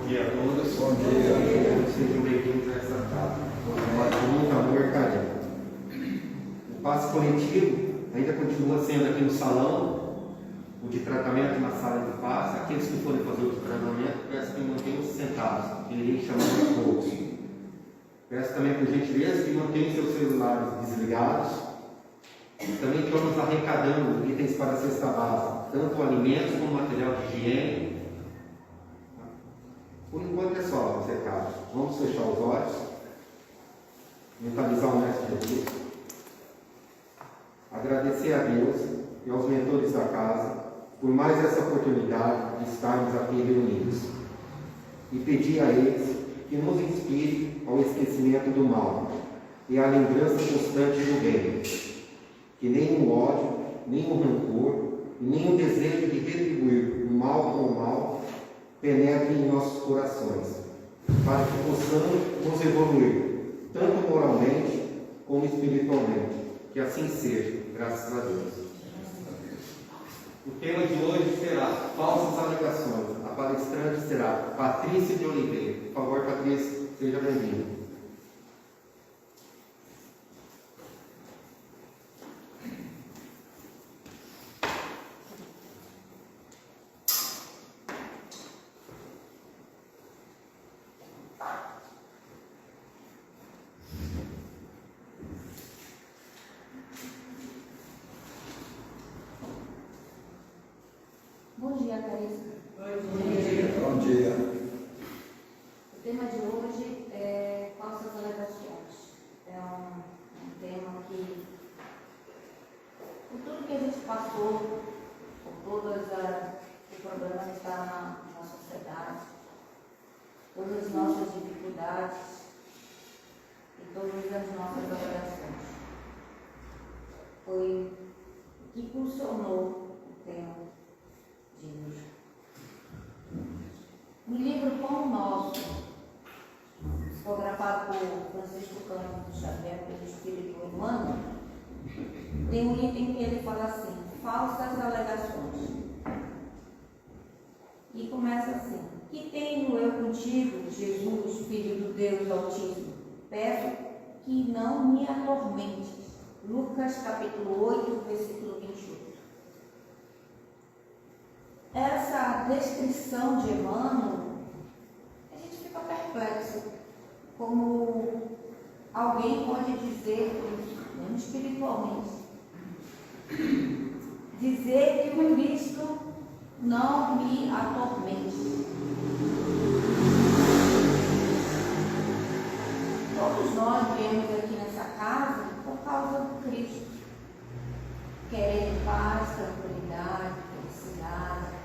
dia a todos. Bom dia. Sejam bem-vindos a essa casa. Muito amor e carinho. O passe coletivo ainda continua sendo aqui no salão, o de tratamento na sala de passe. Aqueles que forem fazer o de tratamento, peço que mantenham-se sentados, que ninguém chama aos poucos. Peço também, por gentileza, que mantenham seus celulares desligados. Também estamos arrecadando itens para a cesta básica, tanto alimentos como material de higiene. Por enquanto é só os recados. Vamos fechar os olhos, mentalizar o Mestre Jesus, agradecer a Deus e aos mentores da casa por mais essa oportunidade de estarmos aqui reunidos e pedir a eles que nos inspire ao esquecimento do mal e à lembrança constante do bem, que nem o ódio, nem o rancor e nem o desejo de retribuir o mal com o mal penetre em nossos corações, para que possamos nos evoluir, tanto moralmente como espiritualmente. Que assim seja, graças a Deus. O tema de hoje será falsas alegações. A palestrante será Patrícia de Oliveira. Por favor, Patrícia, seja bem-vinda. Bom dia, Carissa. Bom dia. O tema de hoje é falsas alegações. É um tema que, por tudo que a gente passou, por todos os problemas que estão na sociedade, todas as nossas dificuldades e todas as nossas alegações, foi o que impulsionou o tema de hoje. No livro Pão Nosso, psicografado por Francisco Cândido Xavier, pelo Espírito Emmanuel, tem um item que ele fala assim: falsas alegações. E começa assim: que tenho eu contigo, Jesus, Filho do Deus Altíssimo? Peço que não me atormentes. Lucas capítulo 8, versículo 28. Essa descrição de Emmanuel, a gente fica perplexo. Como alguém pode dizer, mesmo espiritualmente, dizer que o Cristo não me atormente. Todos nós viemos aqui nessa casa por causa do Cristo, querendo paz, tranquilidade, felicidade,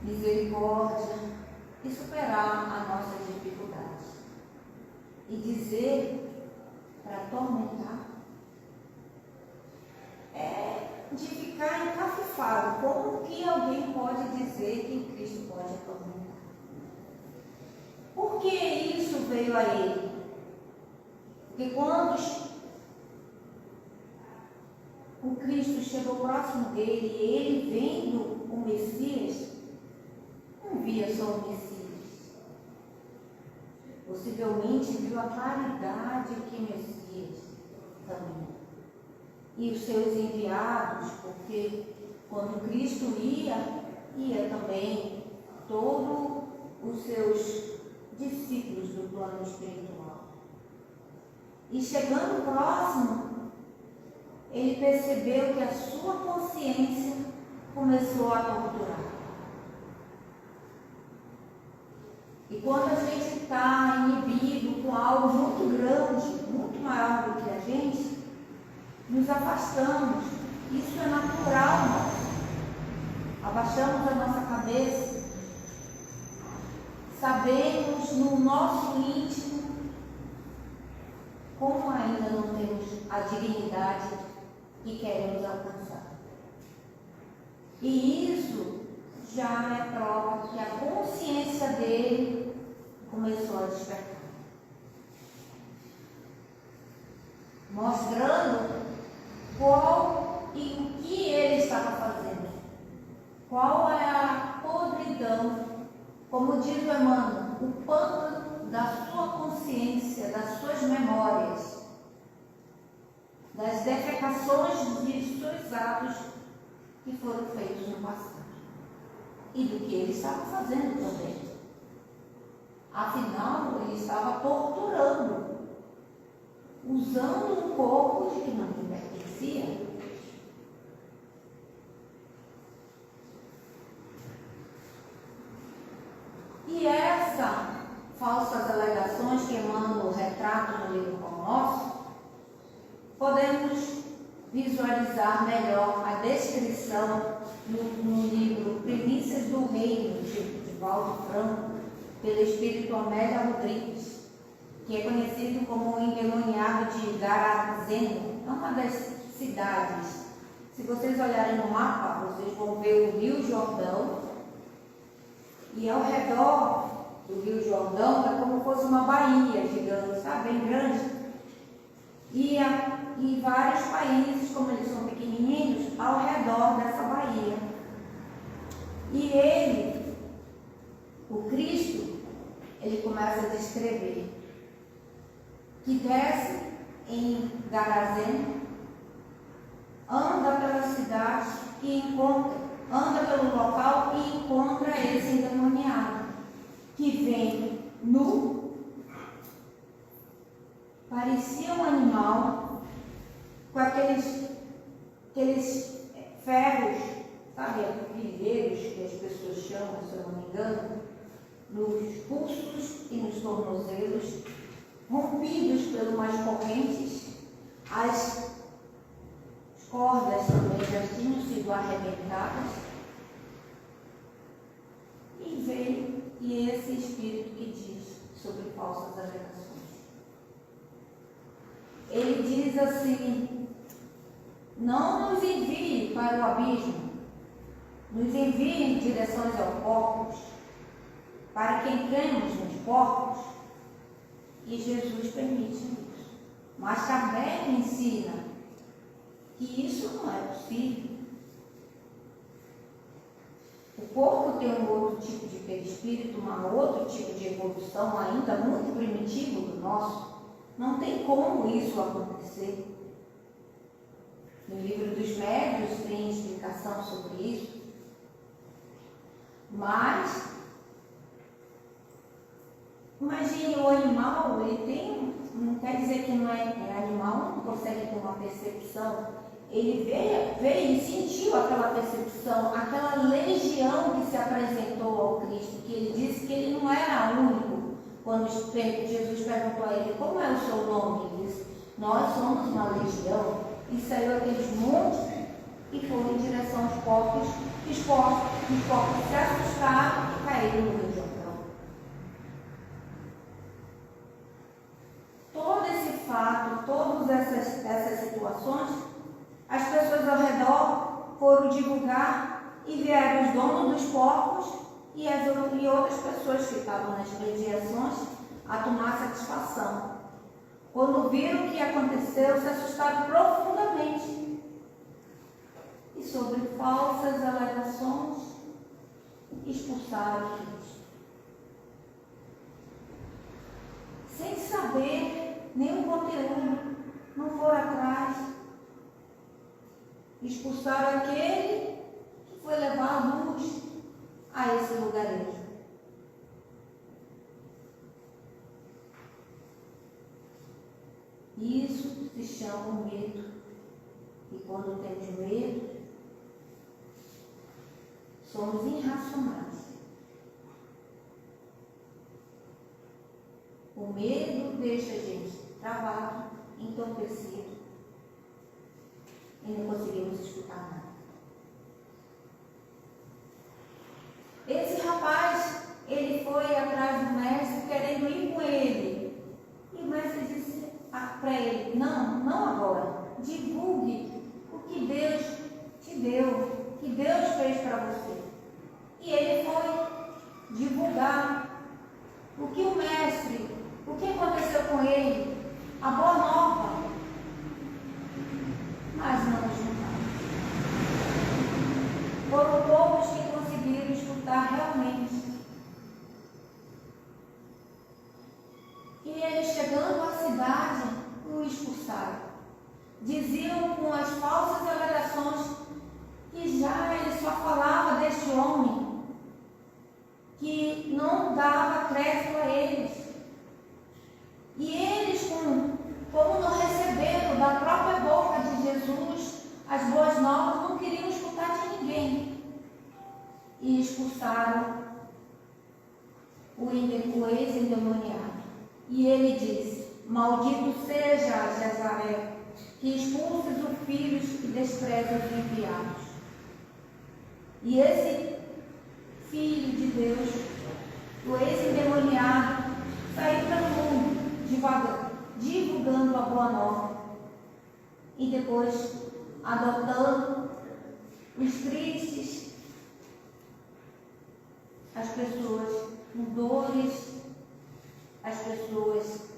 misericórdia e superar as nossas dificuldades. E dizer para atormentar é de ficar encafifado. Como que alguém pode dizer que Cristo pode atormentar? Por que isso veio a ele? Porque quando o Cristo chegou próximo dele e ele vendo o Messias, não via só o Messias. Possivelmente viu a claridade que Messias também. E os seus enviados, porque quando Cristo ia também todos os seus discípulos do plano espiritual. E chegando próximo, ele percebeu que a sua consciência começou a torturar. E quando a gente está inibido com algo muito grande, muito maior do que a gente, nos afastamos. Isso é natural nosso. Abaixamos a nossa cabeça. Sabemos no nosso íntimo como ainda não temos a dignidade que queremos alcançar. E isso já é prova que a consciência dele começou a despertar, mostrando qual e o que ele estava fazendo, qual é a podridão, como diz diz o Emmanuel, o pântano da sua consciência, das suas memórias, das defecações de seus atos que foram feitos no passado e do que ele estava fazendo também. Afinal, ele estava torturando, usando um corpo de que não lhe pertencia. E essas falsas alegações que Emmanuel retrata no livro como nosso, podemos visualizar melhor a descrição no livro Primícias do Reino, de Valdo Franco, pelo espírito Amélia Rodrigues, que é conhecido como o endemoniado de Garazeno, é uma das cidades. Se vocês olharem no mapa, vocês vão ver o Rio Jordão, e ao redor do Rio Jordão é como se fosse uma baía gigante, sabe? Bem grande. E vários países, como eles são pequenininhos, ao redor dessa baía. E ele, o Cristo, ele começa a descrever que desce em Garazeno, anda pela cidade e anda pelo local e encontra esse endemoniado, que vem nu, parecia um animal, com aqueles ferros, sabe, pilheiros que as pessoas chamam, se eu não me engano, nos pulsos e nos tornozelos, rompidos por umas correntes, as cordas também já tinham sido arrebentadas, e veio, e esse espírito que diz sobre falsas alegações. Ele diz assim: não nos envie para o abismo, nos envie em direções ao porcos, para que entremos nos porcos. E Jesus permite isso. Mas também ensina que isso não é possível. O porco tem um outro tipo de perispírito, um outro tipo de evolução ainda muito primitivo do nosso. Não tem como isso acontecer. No livro dos Médiuns tem explicação sobre isso. Mas, imagine o animal, ele tem, não quer dizer que não é animal, não consegue ter uma percepção. Ele veio e sentiu aquela percepção, aquela legião que se apresentou ao Cristo, que ele disse que ele não era único. Quando Jesus perguntou a ele, como é o seu nome? Ele disse, nós somos uma legião. E saiu aqueles montes e foram em direção aos porcos. Os porcos se assustaram e caíram no Rio Jordão. Todo esse fato, todas essas situações, as pessoas ao redor foram divulgar e vieram os donos dos porcos e outras pessoas que estavam nas mediações a tomar satisfação. Quando viram o que aconteceu, se assustaram profundamente. E sobre falsas alegações, expulsaram Cristo. Sem saber nenhum conteúdo, não foram atrás. Expulsaram aquele que foi levar a luz a esse lugarejo. Isso se chama medo. E quando temos medo, somos irracionais. O medo deixa a gente travado, entorpecido, e não conseguimos escutar nada. Esse rapaz, ele foi atrás do mestre querendo ir com ele. E o mestre disse para ele, não agora, divulgue o que Deus te deu, o que Deus fez para você. E ele foi divulgar o que o mestre, o que aconteceu com ele, a boa nova. Mas não escutaram. Foram poucos que conseguiram escutar realmente E eles, chegando à cidade, o expulsaram. Diziam com as falsas alegações que já ele só falava deste homem, que não dava crédito a eles. E eles, como não receberam da própria boca de Jesus as boas novas, não queriam escutar de ninguém. E expulsaram o ex-endemoniado. E ele disse: maldito seja Jezabel, que expulses os filhos e despreza os enviados. E esse filho de Deus, o ex-endemoniado, saiu pelo mundo divulgando a boa nova e depois adotando os tristes, as pessoas com dores, as pessoas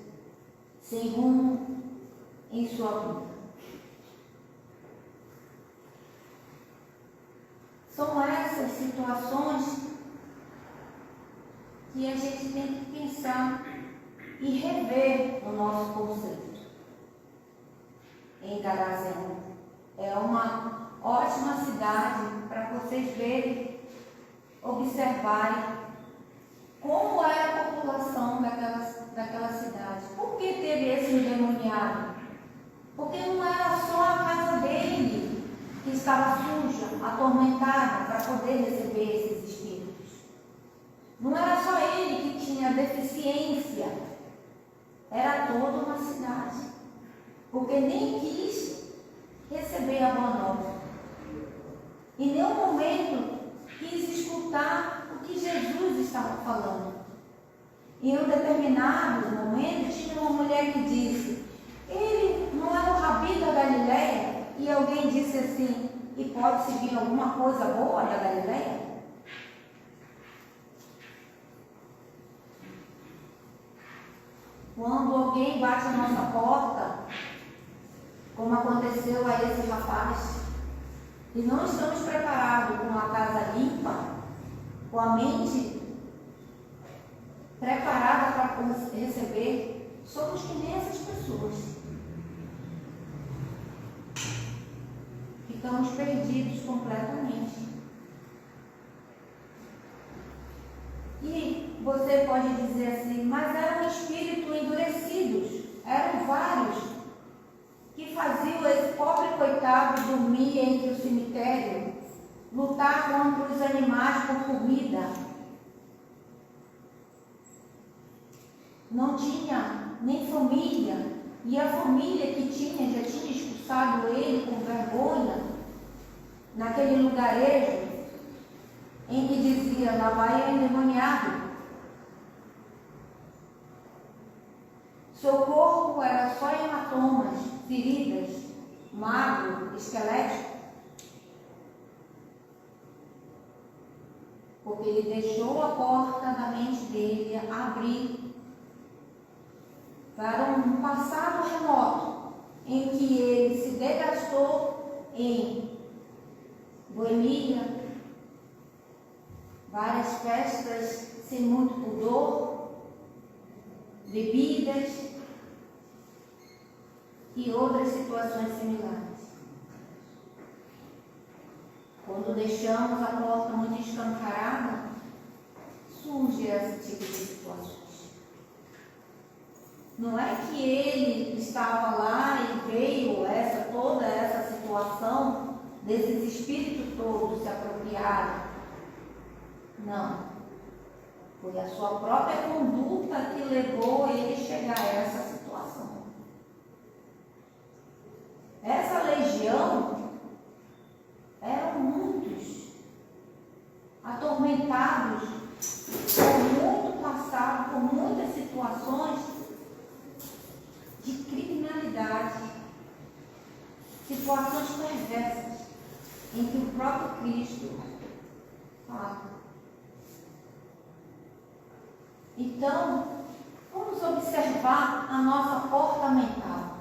sem rumo em sua vida. São essas situações que a gente tem que pensar e rever o nosso conceito. Em Garazão é uma ótima cidade para vocês verem, observarem como era a população daquela cidade. Por que teve esse endemoniado? Porque não era só a casa dele que estava suja, atormentada, para poder receber esses espíritos. Não era só ele que tinha deficiência, era toda uma cidade, porque nem quis receber a boa nova. Em nenhum momento quis escutar o que Jesus estava falando. Em um determinado momento, tinha uma mulher que disse: ele não é o Rabi da Galileia? E alguém disse assim: e pode-se vir alguma coisa boa da Galileia? Quando alguém bate a nossa porta, como aconteceu a esse rapaz, e não estamos preparados com a casa limpa, com a mente preparada para receber, somos que nem essas pessoas. Ficamos perdidos completamente. E você pode dizer assim: mas eram espíritos endurecidos, eram vários, que faziam esse pobre coitado dormir entre o cemitério, lutar contra os animais por comida. Não tinha nem família, e a família que tinha já tinha expulsado ele com vergonha naquele lugarejo em que dizia: lá vai o endemoniado. Seu corpo era só hematomas, feridas, magro, esquelético, porque ele deixou a porta da mente dele abrir para um passado remoto em que ele se desgastou em boemia, várias festas sem muito pudor, bebidas e outras situações similares. Quando deixamos a porta muito escancarada, surge esse tipo de situações. Não é que ele estava lá e veio toda essa situação desses espíritos todos se apropriarem. Não. Foi a sua própria conduta que levou ele a chegar a essa situação. Essa legião eram muitos, atormentados, por muito passado, por muitas situações de criminalidade, situações perversas, em que o próprio Cristo fala. Então, vamos observar a nossa porta mental.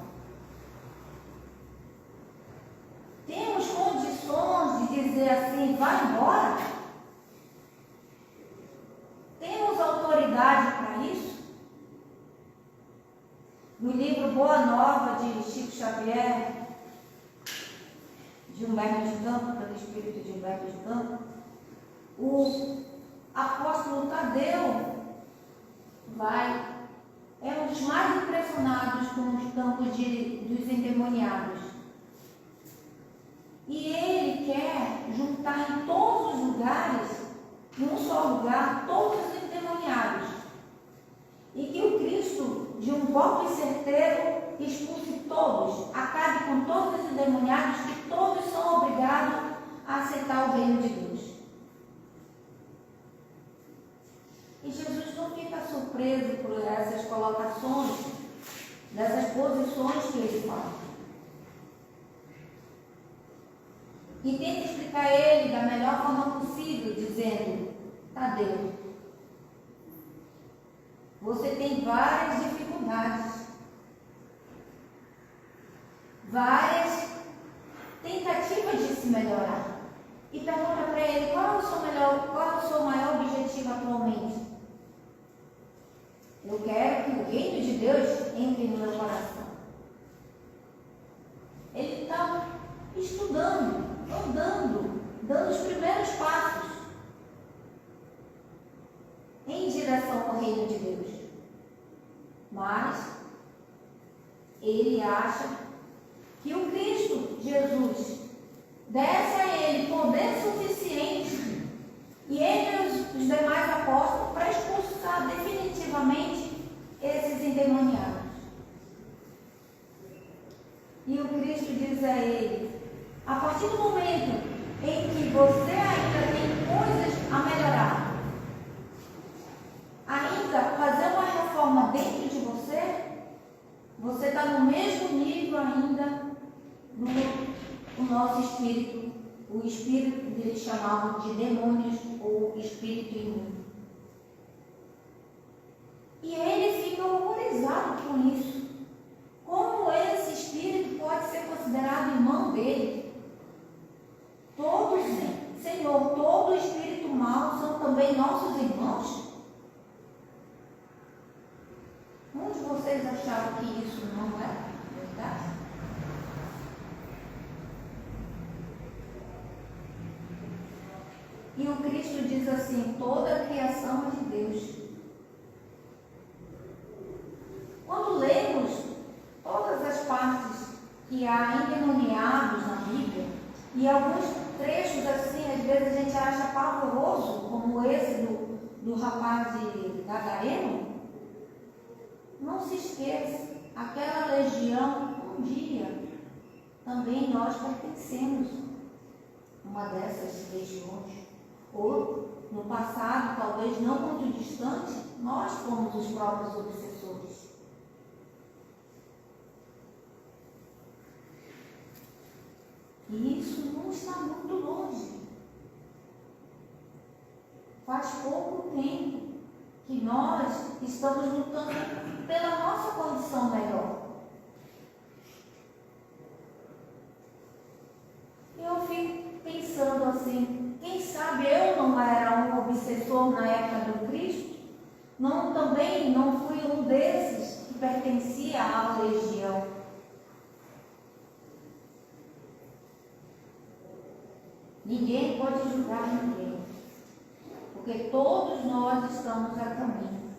Temos condições de dizer assim: vai embora? Temos autoridade para isso? No livro Boa Nova, de Chico Xavier, de Humberto de Campos, pelo espírito de Humberto de Campos, o apóstolo Tadeu é um dos mais impressionados com os campos dos endemoniados. E ele quer juntar em todos os lugares, num só lugar, todos os endemoniados. E que o Cristo, de um golpe certeiro, expulse todos, acabe com todos os endemoniados, que todos são obrigados a aceitar o reino de Deus. E Jesus não fica surpreso por essas colocações, dessas posições que ele fala. E tenta explicar ele da melhor forma possível, dizendo: Tadeu, você tem várias dificuldades, várias tentativas de se melhorar. E pergunta para ele: qual é o seu maior objetivo atualmente? Eu quero que o reino de Deus entre no meu coração. Ele está estudando, andando, dando os primeiros passos em direção ao reino de Deus. Mas ele acha que o Cristo Jesus desse a ele poder suficiente e ele e os demais apóstolos para expulsar definitivamente esses endemoniados. E o Cristo diz a ele: a partir do momento em que você ainda tem coisas a melhorar, ainda fazer uma reforma dentro de você, você está no mesmo nível ainda no nosso espírito. O espírito que eles chamavam de demônios ou espírito imundo. E ele fica horrorizado com isso. Como esse espírito pode ser considerado irmão dele? Todos, Senhor, todo espírito mau são também nossos irmãos? Onde vocês achavam que isso não é verdade? E o Cristo diz assim: toda a criação é de Deus. Quando lemos todas as partes que há endemoniados na Bíblia, e alguns trechos assim, às vezes a gente acha pavoroso, como esse do rapaz de Gadareno, não se esqueça, aquela legião, um dia, também nós pertencemos a uma dessas legiões. Ou, no passado, talvez não muito distante, nós fomos os próprios obsessores. E isso não está muito longe. Faz pouco tempo que nós estamos lutando pela nossa condição melhor. Eu fico pensando assim: quem sabe eu não era um obsessor na época do Cristo? Também não fui um desses que pertencia à legião. Ninguém pode julgar ninguém, porque todos nós estamos a caminho,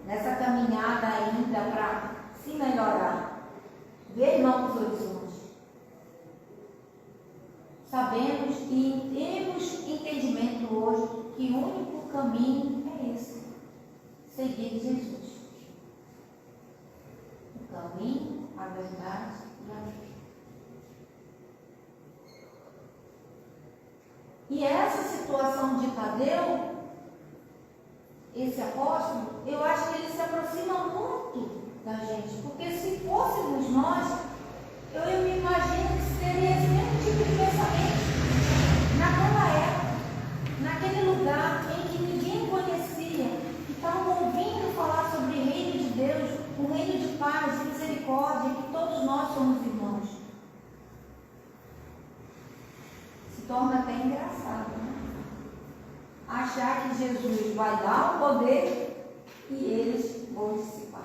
nessa caminhada ainda para se melhorar, ver novos horizontes. Sabemos e temos entendimento hoje que o único caminho é esse: seguir Jesus. O caminho, a verdade e a vida. E essa situação de Tadeu, esse apóstolo, eu acho que ele se aproxima muito da gente, porque se fôssemos nós, eu me imagino que seria esse mesmo tipo de pensamento naquela época, naquele lugar em que ninguém conhecia, que estavam ouvindo falar sobre o reino de Deus, o reino de paz, de misericórdia, que todos nós somos irmãos. Se torna até engraçado, né? Achar que Jesus vai dar o poder e eles vão dissipar.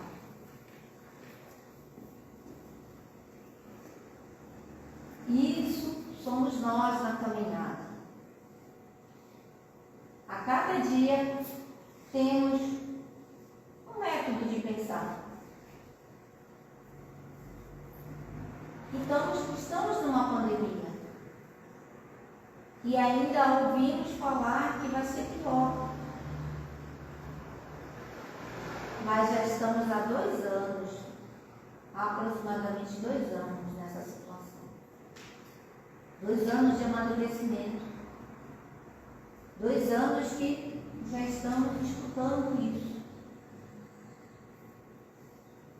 nós na caminhada. A cada dia temos um método de pensar. Estamos numa pandemia. E ainda ouvimos falar que vai ser pior. Mas já estamos há 2 anos, aproximadamente 2 anos nessa situação. 2 anos de amadurecimento. 2 anos que já estamos escutando isso.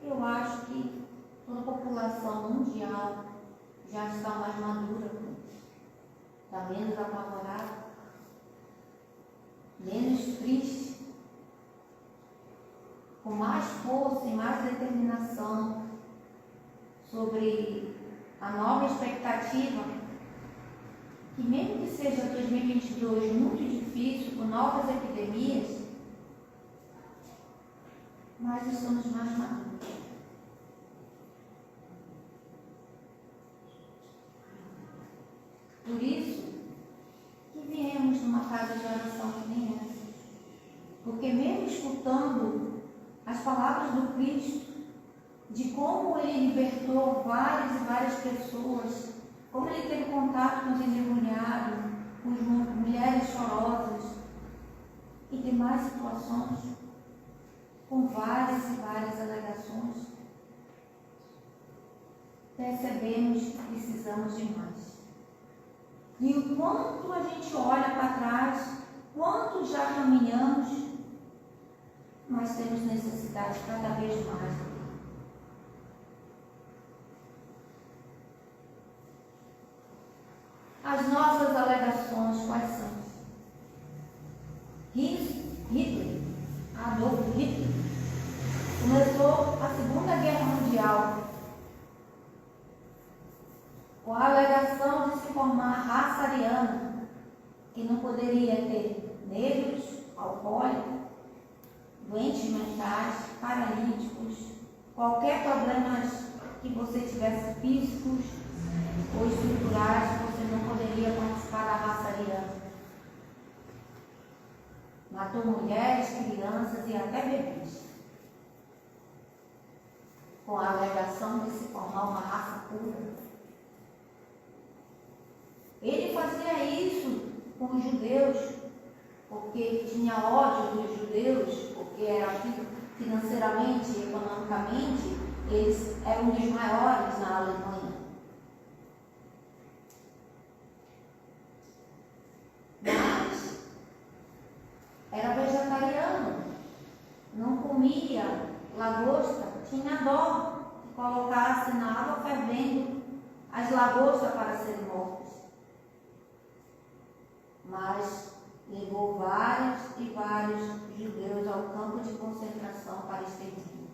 Eu acho que toda a população mundial já está mais madura com isso. Está menos apavorada, menos triste, com mais força e mais determinação sobre a nova expectativa, que mesmo que seja 2022 muito difícil, com novas epidemias, mas estamos mais maduros. Por isso que viemos numa casa de oração que nem essa. Porque mesmo escutando as palavras do Cristo, de como Ele libertou várias e várias pessoas, como Ele teve contato com os endemoniados, com as mulheres chorosas e demais situações, com várias e várias alegações, percebemos que precisamos de mais. E o quanto a gente olha para trás, quanto já caminhamos, mas temos necessidade cada vez mais. As nossas alegações, quais são? Hitler, Adolf Hitler, começou a Segunda Guerra Mundial com a alegação de se formar raça ariana, que não poderia ter negros, alcoólicos, doentes mentais, paralíticos, qualquer problema que você tivesse físicos ou estruturais, você não poderia participar da raça ariana. Matou mulheres, crianças e até bebês, com a alegação de se formar uma raça pura. Ele fazia isso com os judeus, porque tinha ódio dos judeus, porque era financeiramente e economicamente, eles eram dos maiores na Alemanha. Mas era vegetariano, não comia lagosta, tinha dó que colocasse na água fervendo as lagostas para serem mortas. Mas levou vários e vários judeus ao campo de concentração para extermínio.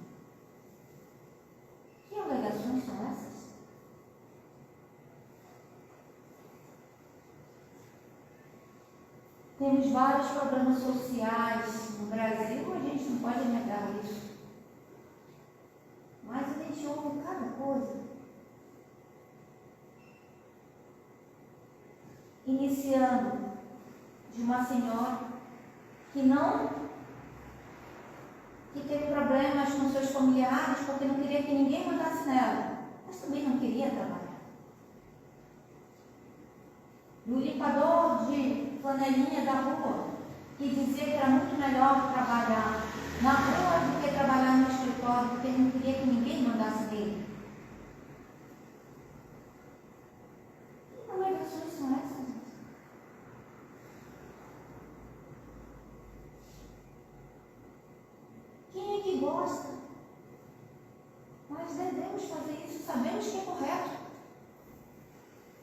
Que alegações são essas? Temos vários problemas sociais no Brasil, a gente não pode negar isso. Mas a gente ouve cada coisa. Iniciando de uma senhora que teve problemas com seus familiares porque não queria que ninguém mandasse nela, mas também não queria trabalhar. Do limpador de flanelinha da rua, que dizia que era muito melhor trabalhar na rua do que trabalhar no escritório, porque ele não queria que ninguém mandasse dele. Que alegações são essas? Quem é que gosta? Nós devemos fazer isso, sabemos que é correto.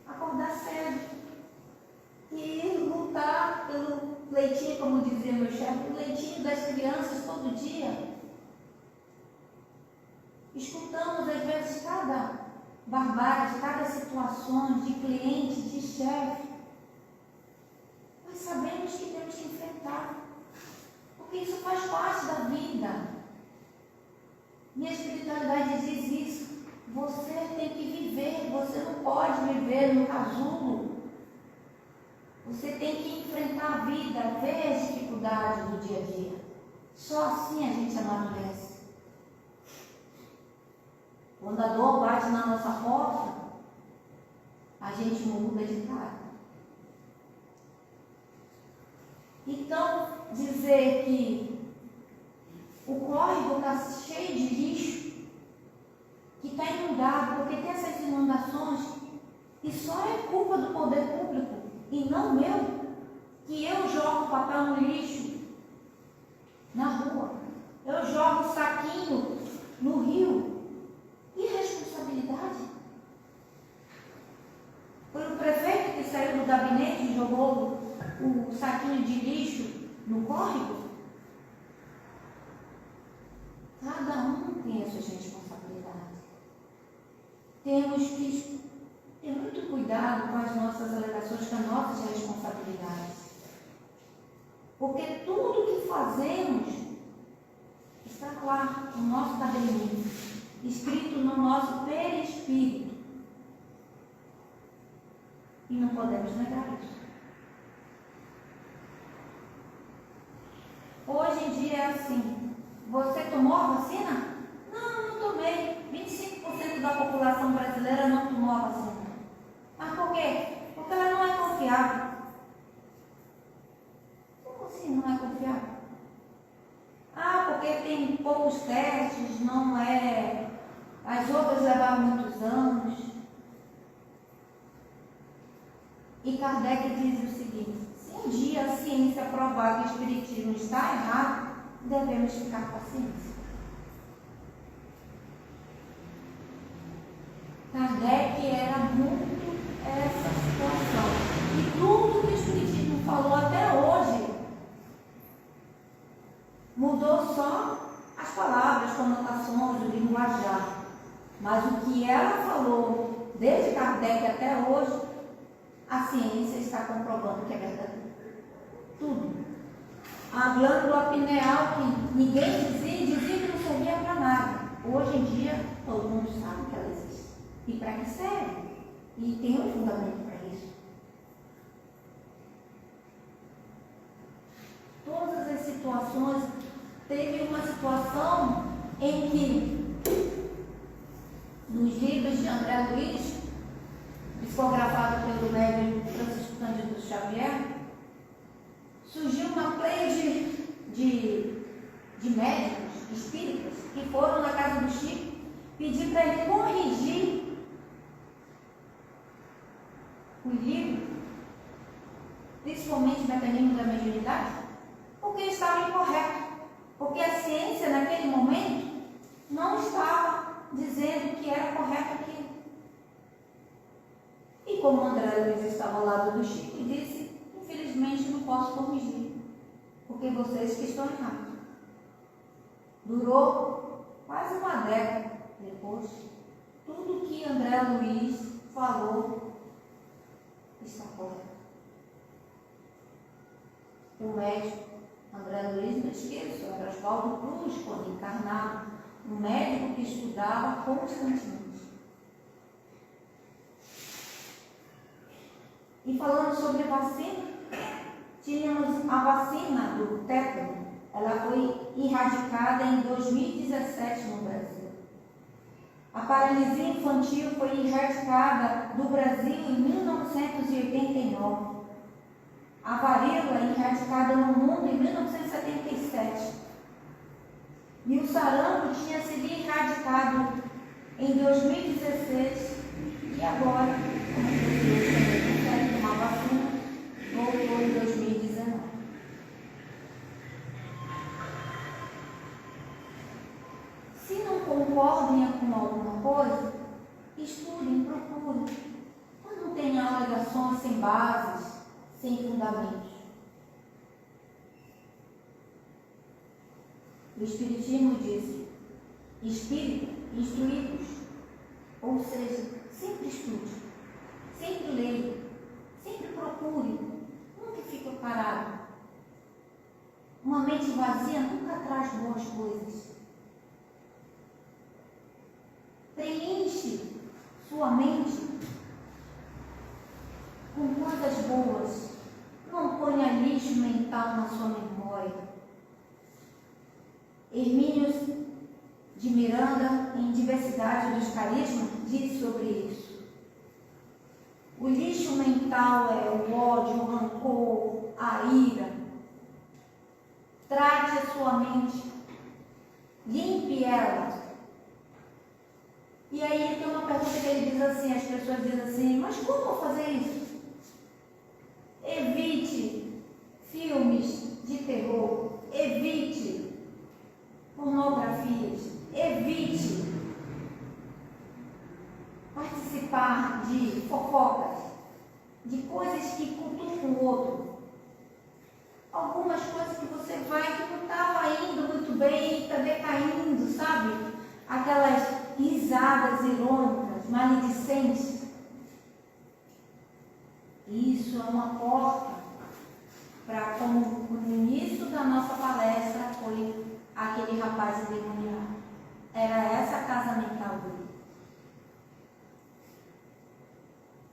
Acordar cedo e lutar pelo leitinho, como dizia meu chefe, o leitinho das crianças todo dia. Escutamos às vezes cada barbárie, cada situação de cliente, de chefe, mas sabemos que temos que enfrentar. Porque isso faz parte da vida. E a espiritualidade diz isso. Você tem que viver, você não pode viver no casulo Você tem que enfrentar a vida, ver as dificuldades do dia a dia. Só assim a gente amadurece. Quando a dor bate na nossa porta, a gente muda de cara. Então, dizer que o córrego está cheio de lixo, que está inundado, porque tem essas inundações, e só é culpa do poder público, e não meu, que eu jogo papel no lixo, na rua, eu jogo saquinho no rio. Irresponsabilidade. Foi o prefeito que saiu do gabinete e jogou o saquinho de lixo no córrego? Cada um tem as suas responsabilidades. Temos que ter muito cuidado com as nossas alegações, com as nossas responsabilidades. Porque tudo que fazemos está lá no nosso caderninho, escrito no nosso perispírito. E não podemos negar isso. Hoje em dia é assim. Você tomou a vacina? Não, não tomei. 25% da população brasileira não tomou a vacina. Mas por quê? Porque ela não é confiável. Como assim não é confiável? Ah, porque tem poucos testes, não é. As outras levaram muitos anos. E Kardec diz o seguinte: se um dia a ciência provar que o espiritismo está errado, devemos ficar com a ciência. Kardec era muito essa situação. E tudo que o espiritismo falou até hoje mudou só as palavras, as conotações, o linguajar. Mas o que ela falou desde Kardec até hoje, a ciência está comprovando que é verdadeiro. Tudo. A glândula pineal, que ninguém dizia que não servia para nada. Hoje em dia, todo mundo sabe que ela existe. E para que serve? E tem um fundamento para isso. Todas as situações. Teve uma situação em que, nos livros de André Luiz, psicografado pelo médium Francisco Cândido Xavier, surgiu uma pleia de médicos espíritas que foram na casa do Chico pedir para ele corrigir o livro, principalmente o mecanismo da mediunidade, porque estava incorreto. Porque a ciência, naquele momento, não estava dizendo que era correto aquilo. E como André Luiz estava ao lado do Chico, e disse: infelizmente não posso corrigir, porque vocês que estão errados. Durou quase uma década depois. Tudo que André Luiz falou está correto. O médico André Luiz, não esqueço, era Oswaldo Cruz, quando encarnado, um médico que estudava constantemente. E falando sobre vacina, tínhamos a vacina do tétano, ela foi erradicada em 2017 no Brasil. A paralisia infantil foi erradicada do Brasil em 1989. A varíola erradicada no mundo em 1977. E o sarampo tinha sido erradicado em 2016. E agora, como as pessoas também conseguem tomar vacina, voltou em 2019. Se não concordem com alguma coisa, estudem, procurem. Mas não tenham alegações sem bases, sem fundamentos. O Espiritismo diz: espírito, instruídos. Ou seja, sempre estude, sempre leia, sempre procure, nunca fique parado. Uma mente vazia nunca traz boas coisas. Preenche sua mente com coisas boas, Não ponha lixo mental na sua memória. Hermínio de Miranda, em Diversidade dos Carismas, diz sobre isso. O lixo mental é o ódio, o rancor, a ira. Trate a sua mente, limpe ela. E aí tem uma pergunta que ele diz assim, as pessoas dizem assim, mas como eu fazer isso? Evite filmes de terror, evite pornografias, evite participar de fofocas, de coisas que cutucam o outro. Algumas coisas que você vai que não estava indo muito bem, está decaindo, sabe? Aquelas risadas irônicas, maledicentes. Isso é uma porta para, como no início da nossa palestra foi aquele rapaz endemoniado. Era essa a casa mental dele.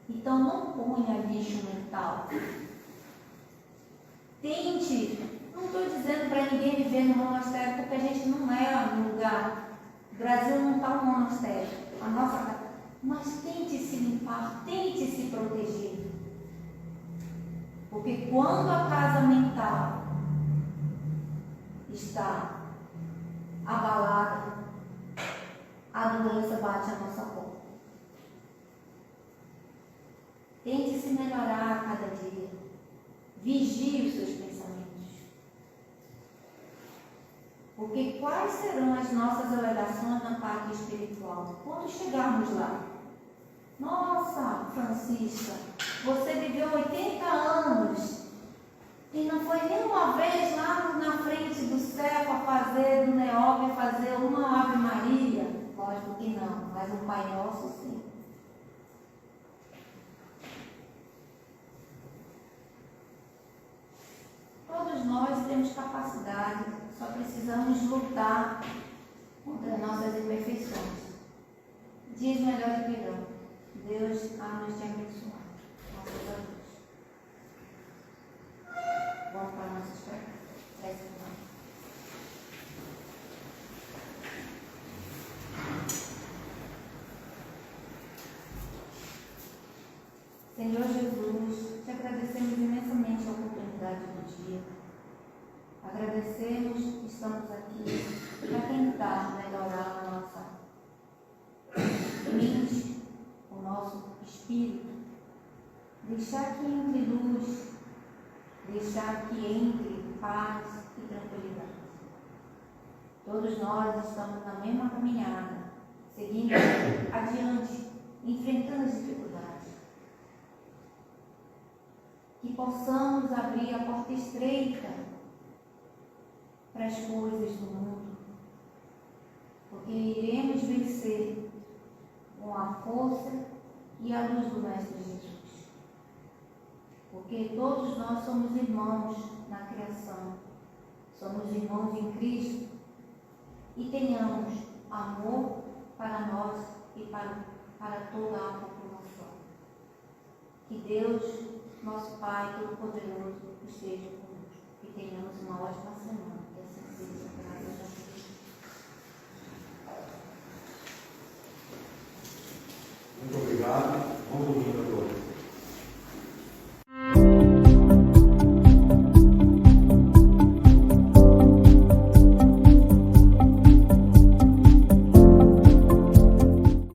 Então não ponha lixo mental. Tente, não estou dizendo para ninguém viver no monastério, porque a gente não é um lugar. O Brasil não está um monastério, a nossa casa. Mas tente se limpar, tente se proteger. Porque quando a casa mental está abalada, a doença bate à nossa porta. Tente se melhorar a cada dia. Vigie os seus pensamentos. Porque quais serão as nossas alegações na parte espiritual? Quando chegarmos lá? Nossa, Francisca, você viveu 80 anos e não foi nenhuma vez lá na frente do céu a fazer, do Neóbio, fazer uma Ave Maria? Lógico que não, mas um Pai Nosso sim. Todos nós temos capacidade, só precisamos lutar contra as nossas imperfeições. Dias melhores virão. Deus a nos te abençoar. Graças a Deus. Vamos para a nossa prece. Senhor Jesus, te agradecemos imensamente a oportunidade do dia. Agradecemos que estamos aqui para tentar melhorar a nossa mente, o nosso espírito, deixar que entre luz, deixar que entre paz e tranquilidade. Todos nós estamos na mesma caminhada, seguindo adiante, enfrentando as dificuldades. Que possamos abrir a porta estreita para as coisas do mundo, porque iremos vencer com a força e a luz do Mestre Jesus. Porque todos nós somos irmãos na criação, somos irmãos em Cristo e tenhamos amor para nós e para toda a população. Que Deus, nosso Pai Todo-Poderoso, esteja conosco e tenhamos uma ótima semana. Que assim seja, graças a Deus.